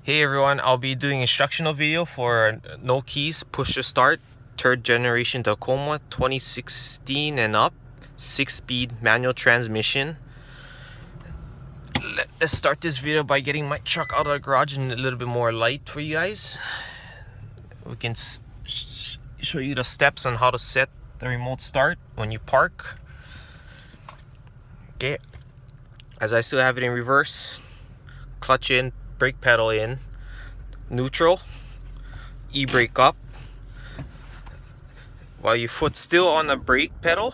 Hey everyone, I'll be doing instructional video for no keys push to start 3rd generation Tacoma 2016 and up 6-speed manual transmission. Let's start this video by getting my truck out of the garage and a little bit more light for you guys. We can show you the steps on how to set the remote start when you park. Okay, as I still have it in reverse, clutch in, brake pedal in, neutral, e-brake up. While your foot's still on the brake pedal,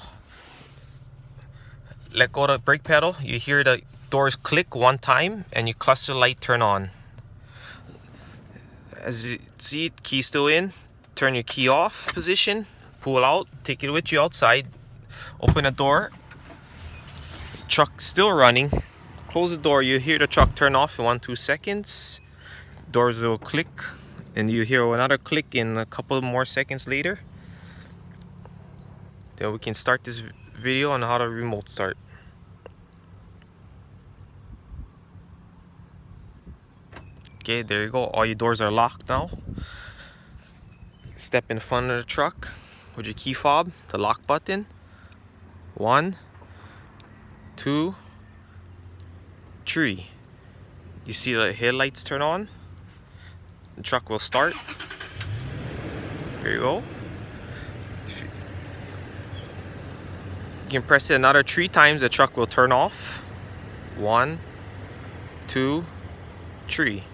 let go of the brake pedal, you hear the doors click one time and your cluster light turn on. As you see, key still in, turn your key off position, pull out, take it with you outside, open the door, truck still running, close the door, you hear the truck turn off in 1-2 seconds, doors will click, and you hear another click in a couple more seconds later. Then we can start this video on how to remote start. Okay, there you go, all your doors are locked now. Step in front of the truck with your key fob, the lock button. 1, 2, 3. You see the headlights turn on? The truck will start. There you go. You can press it another 3 times, the truck will turn off. 1, 2, 3.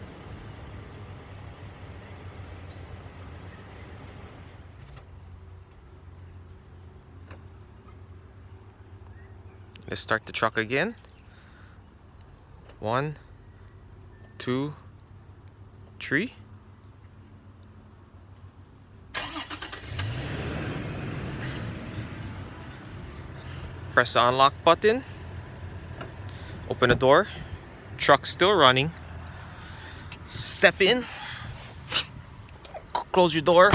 Let's start the truck again. 1, 2, 3. Press the unlock button. Open the door. Truck still running. Step in. Close your door.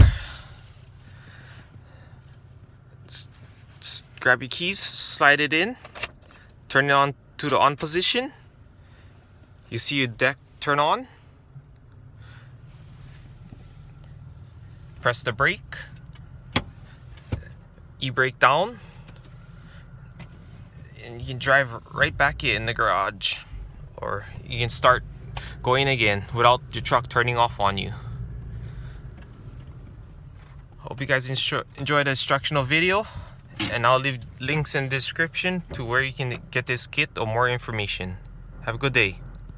Grab your keys, slide it in. Turn it on to the on position. You see your deck turn on. Press the brake. E-brake down. And you can drive right back in the garage. Or you can start going again without your truck turning off on you. Hope you guys enjoyed the instructional video. And I'll leave links in the description to where you can get this kit or more information. Have a good day.